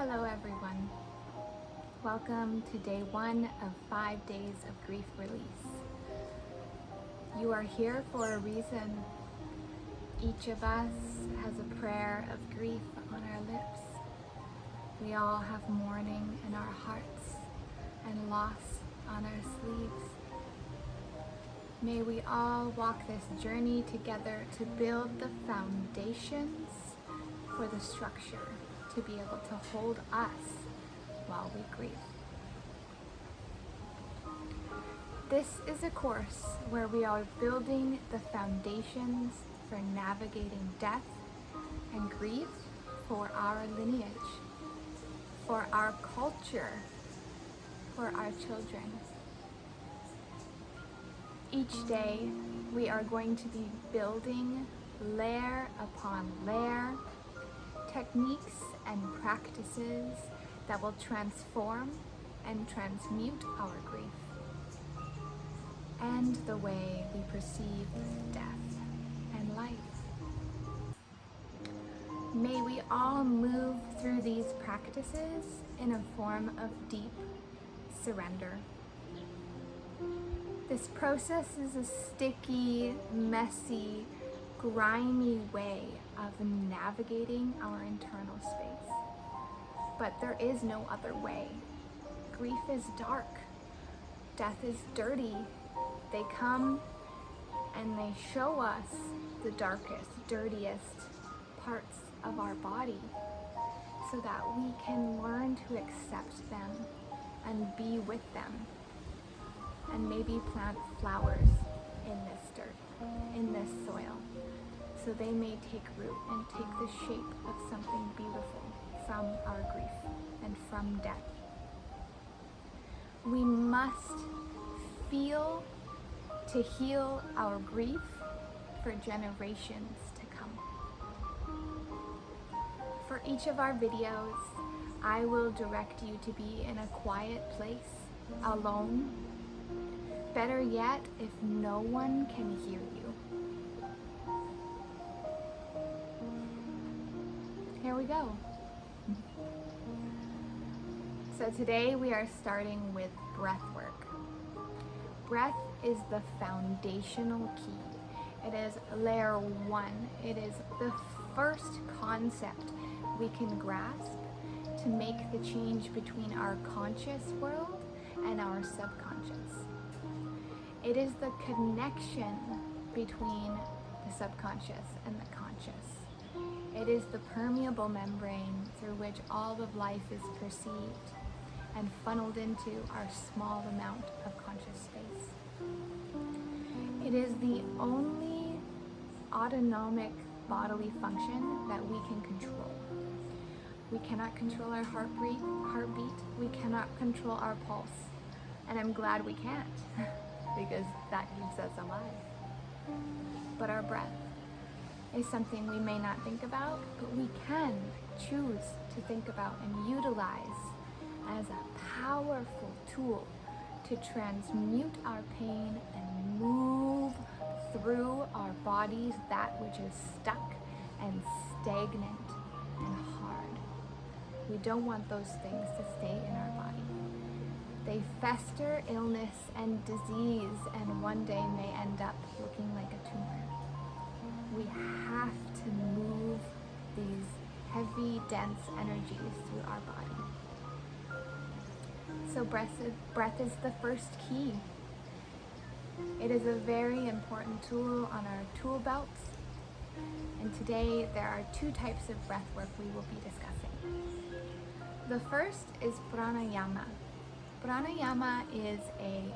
Hello everyone. Welcome to day 1 of 5 days of grief release. You are here for a reason. Each of us has a prayer of grief on our lips. We all have mourning in our hearts and loss on our sleeves. May we all walk this journey together to build the foundations for the structure to be able to hold us while we grieve. This is a course where we are building the foundations for navigating death and grief for our lineage, for our culture, for our children. Each day, we are going to be building layer upon layer, techniques and practices that will transform and transmute our grief and the way we perceive death and life. May we all move through these practices in a form of deep surrender. This process is a sticky, messy, grimy way of navigating our internal space. But there is no other way. Grief is dark. Death is dirty. They come and they show us the darkest, dirtiest parts of our body so that we can learn to accept them and be with them. And maybe plant flowers in this dirt, in this soil, so they may take root and take the shape of something beautiful from our grief and from death. We must feel to heal our grief for generations to come. For each of our videos, I will direct you to be in a quiet place, alone. Better yet, if no one can hear you. Here we go. So today we are starting with breathwork. Breath is the foundational key. It is layer 1. It is the first concept we can grasp to make the change between our conscious world and our subconscious. It is the connection between the subconscious and the conscious. It is the permeable membrane through which all of life is perceived and funneled into our small amount of conscious space. It is the only autonomic bodily function that we can control. We cannot control our heartbeat. We cannot control our pulse. And I'm glad we can't. Because that keeps us alive. But our breath is something we may not think about, but we can choose to think about and utilize as a powerful tool to transmute our pain and move through our bodies that which is stuck and stagnant and hard. We don't want those things to stay in our body. They fester illness and disease and one day may end up looking like a tumor. We have to move these heavy, dense energies through our body. So breath is the first key. It is a very important tool on our tool belts. And today there are 2 types of breath work we will be discussing. The first is pranayama. Pranayama is an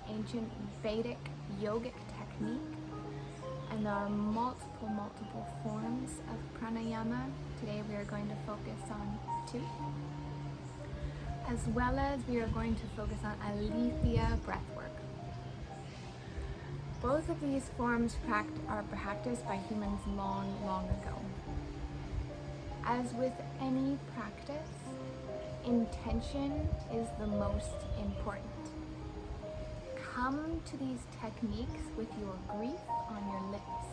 ancient Vedic yogic technique, and there are multiple forms of pranayama. Today we are going to focus on 2, as well as we are going to focus on Aletheia breathwork. Both of these forms are practiced by humans long ago. As with any practice, intention is the most important. Come to these techniques with your grief on your lips.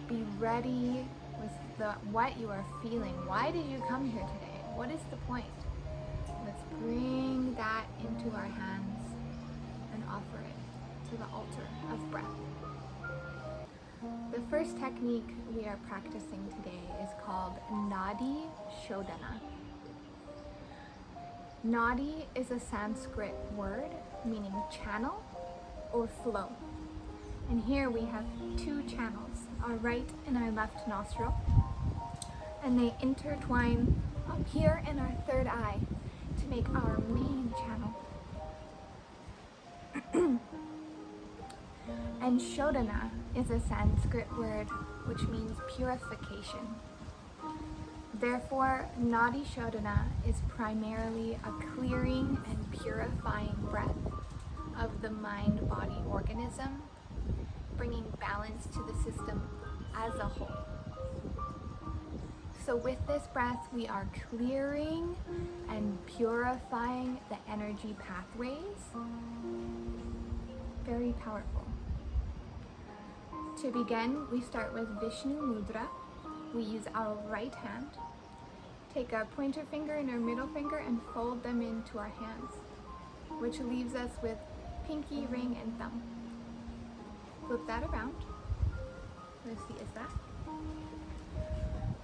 Be ready with what you are feeling. Why did you come here today? What is the point? Let's bring that into our hands and offer it to the altar of breath. The first technique we are practicing today is called Nadi Shodhana. Nadi is a Sanskrit word meaning channel or flow. And here we have two channels, our right and our left nostril, and they intertwine up here in our third eye to make our main channel. And Shodhana is a Sanskrit word which means purification. Therefore, Nadi Shodhana is primarily a clearing and purifying breath of the mind-body organism, bringing balance to the system as a whole. So with this breath, we are clearing and purifying the energy pathways. Very powerful. To begin, we start with Vishnu Mudra. We use our right hand. Take our pointer finger and our middle finger and fold them into our hands, which leaves us with pinky, ring, and thumb. Flip that around. Let's see, is that?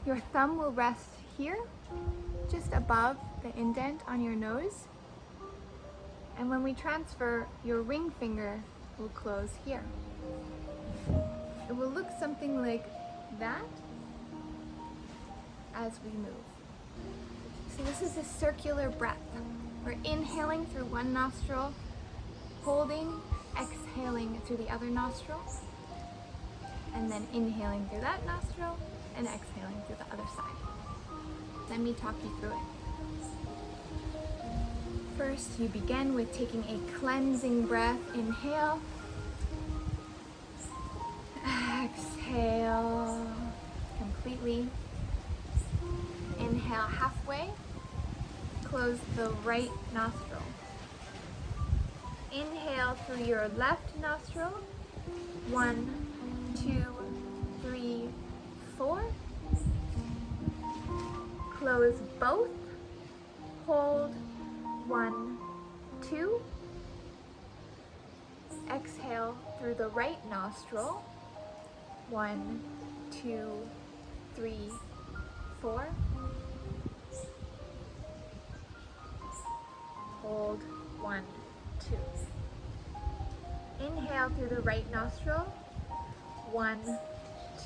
Your thumb will rest here, just above the indent on your nose. And when we transfer, your ring finger will close here. It will look something like that as we move. So this is a circular breath. We're inhaling through one nostril, holding, exhaling through the other nostril, and then inhaling through that nostril and exhaling through the other side. Let me talk you through it. First, you begin with taking a cleansing breath. Inhale. Exhale completely. Inhale halfway. Close the right nostril. Inhale through your left nostril. 1, 2, 3, 4. Close both. Hold. 1, 2. Exhale through the right nostril. 1, 2, 3, 4. Hold. 1, 2. Inhale through the right nostril. 1,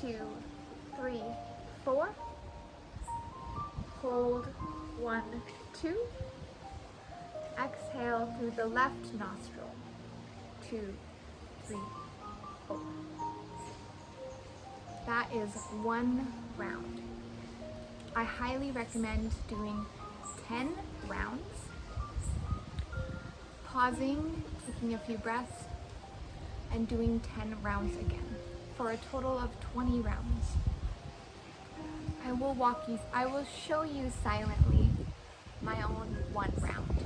2, 3, 4. Hold. 1, 2. Exhale through the left nostril. 2, 3, 4. That is one round. I highly recommend doing 10 rounds, pausing, taking a few breaths, and doing 10 rounds again for a total of 20 rounds. I will show you silently my own one round.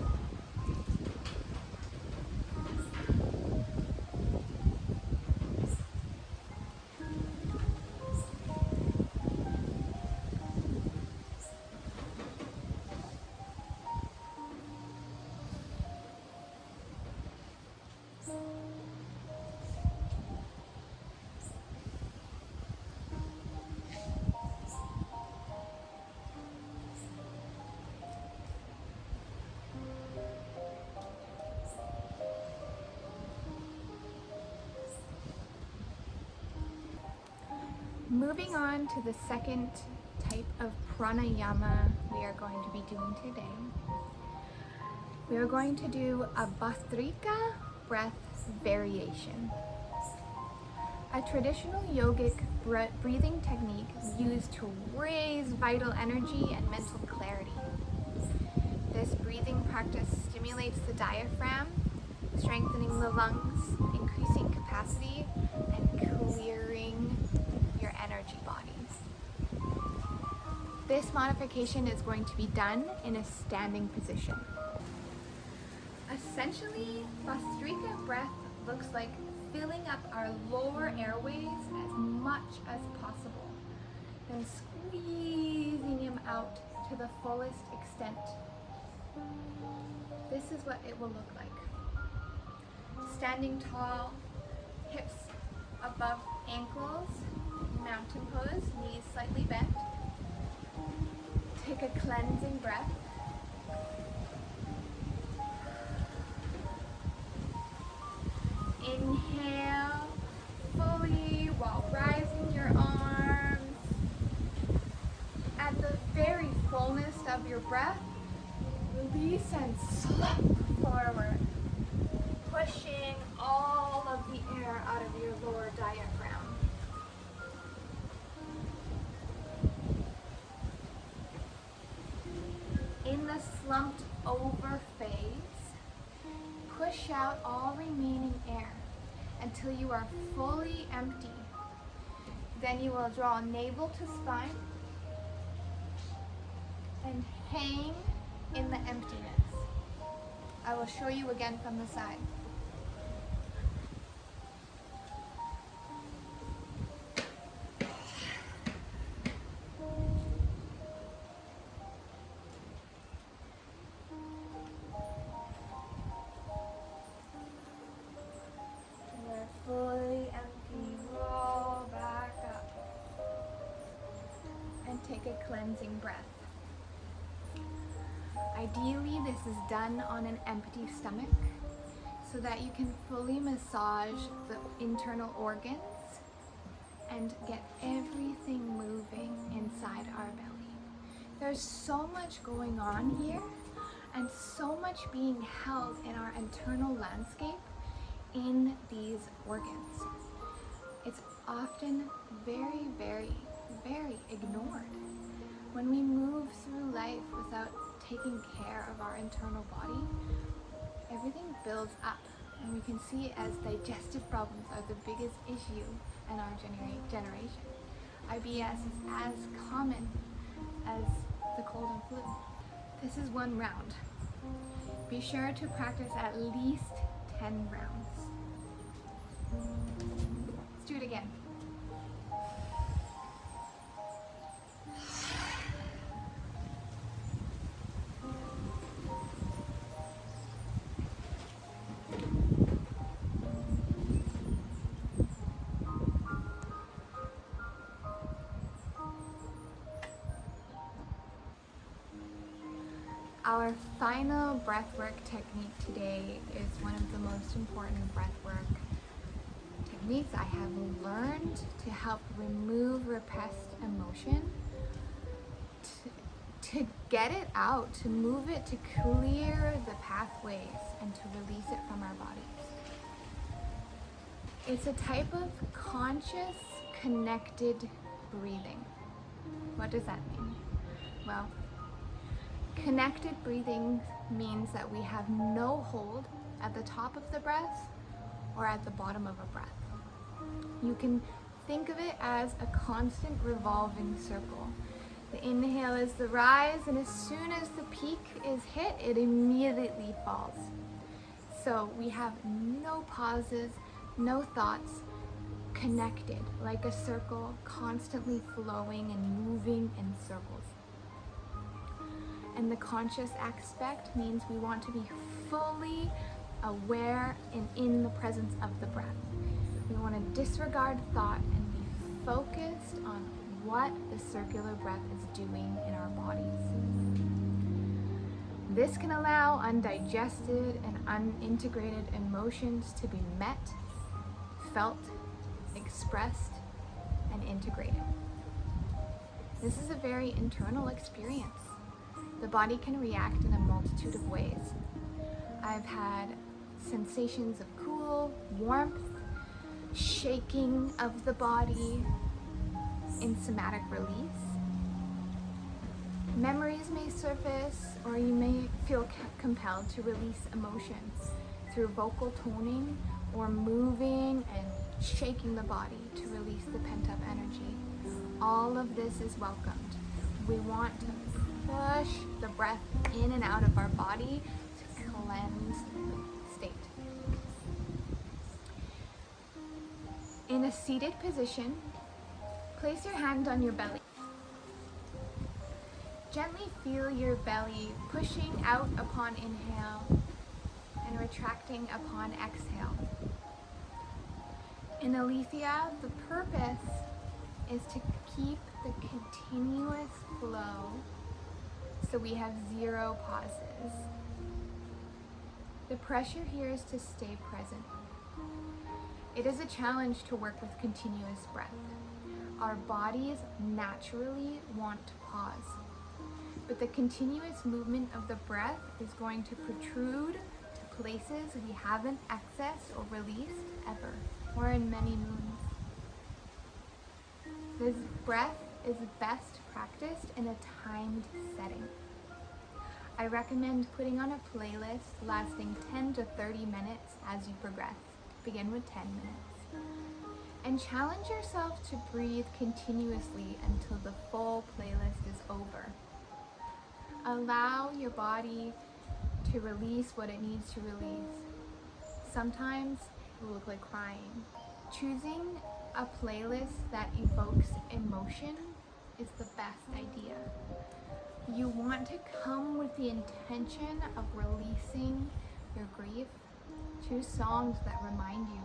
Moving on to the second type of pranayama we are going to be doing today. We are going to do a Bhastrika breath variation. A traditional yogic breathing technique used to raise vital energy and mental clarity. This breathing practice stimulates the diaphragm, strengthening the lungs, increasing capacity, and clearing your energy body. This modification is going to be done in a standing position. Essentially, Bhastrika breath looks like filling up our lower airways as much as possible, then squeezing them out to the fullest extent. This is what it will look like. Standing tall, hips above ankles, mountain pose, knees slightly bent. Take a cleansing breath. Inhale fully while rising your arms. At the very fullness of your breath, release and slump forward, pushing all of the air out of your lower diaphragm. In the slumped over phase, push out all remaining air until you are fully empty. Then you will draw navel to spine and hang in the emptiness. I will show you again from the side. We're fully empty. Roll back up. And take a cleansing breath. Ideally, this is done on an empty stomach so that you can fully massage the internal organs and get everything moving inside our belly. There's so much going on here and so much being held in our internal landscape in these organs. It's often very, very, very ignored. When we move through life without taking care of our internal body, everything builds up, and we can see it as digestive problems are the biggest issue in our generation. IBS is as common as the cold and flu. This is one round. Be sure to practice at least 10 rounds. Let's do it again. Our final breathwork technique today is one of the most important breathwork techniques I have learned to help remove repressed emotion, to get it out, to move it, to clear the pathways and to release it from our bodies. It's a type of conscious, connected breathing. What does that mean? Well, connected breathing means that we have no hold at the top of the breath or at the bottom of a breath. You can think of it as a constant revolving circle. The inhale is the rise, and as soon as the peak is hit, it immediately falls. So we have no pauses, no thoughts, connected like a circle, constantly flowing and moving in circles. And the conscious aspect means we want to be fully aware and in the presence of the breath. We want to disregard thought and be focused on what the circular breath is doing in our bodies. This can allow undigested and unintegrated emotions to be met, felt, expressed, and integrated. This is a very internal experience. The body can react in a multitude of ways. I've had sensations of cool, warmth, shaking of the body in somatic release. Memories may surface, or you may feel compelled to release emotions through vocal toning or moving and shaking the body to release the pent-up energy. All of this is welcomed. We want to push the breath in and out of our body to cleanse the state. In a seated position, place your hand on your belly. Gently feel your belly pushing out upon inhale and retracting upon exhale. In Aletheia, the purpose is to keep the continuous flow so we have 0 pauses. The pressure here is to stay present. It is a challenge to work with continuous breath. Our bodies naturally want to pause, but the continuous movement of the breath is going to protrude to places we haven't accessed or released ever, or in many moons. This breath is best practiced in a timed setting. I recommend putting on a playlist lasting 10 to 30 minutes as you progress. Begin with 10 minutes. And challenge yourself to breathe continuously until the full playlist is over. Allow your body to release what it needs to release. Sometimes it will look like crying. Choosing a playlist that evokes emotion is the best idea. You want to come with the intention of releasing your grief. Choose songs that remind you.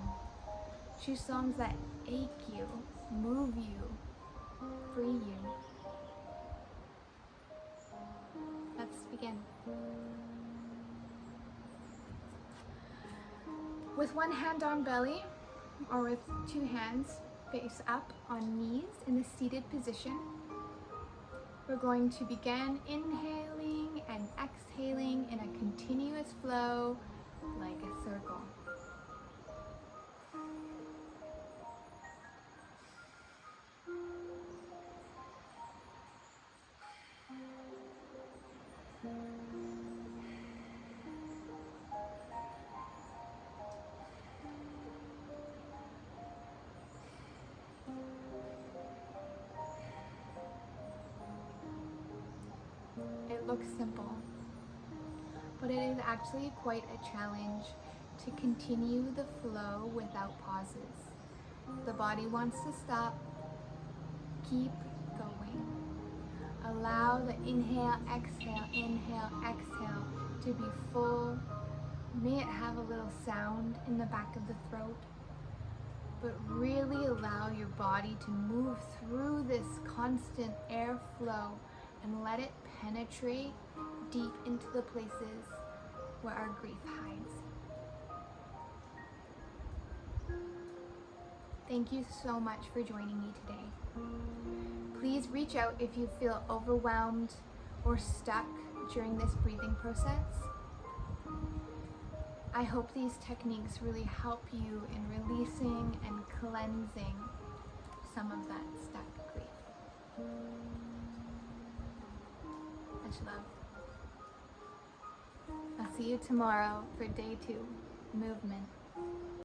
Choose songs that ache you, move you, free you. Let's begin. With one hand on belly, or with 2 hands face up on knees in a seated position, we're going to begin inhaling and exhaling in a continuous flow like a circle. It looks simple, but it is actually quite a challenge to continue the flow without pauses. The body wants to stop. Keep going. Allow the inhale, exhale to be full. May it have a little sound in the back of the throat, but really allow your body to move through this constant airflow and let it penetrate deep into the places where our grief hides. Thank you so much for joining me today. Please reach out if you feel overwhelmed or stuck during this breathing process. I hope these techniques really help you in releasing and cleansing some of that stuck grief. Much love. I'll see you tomorrow for day 2, movement.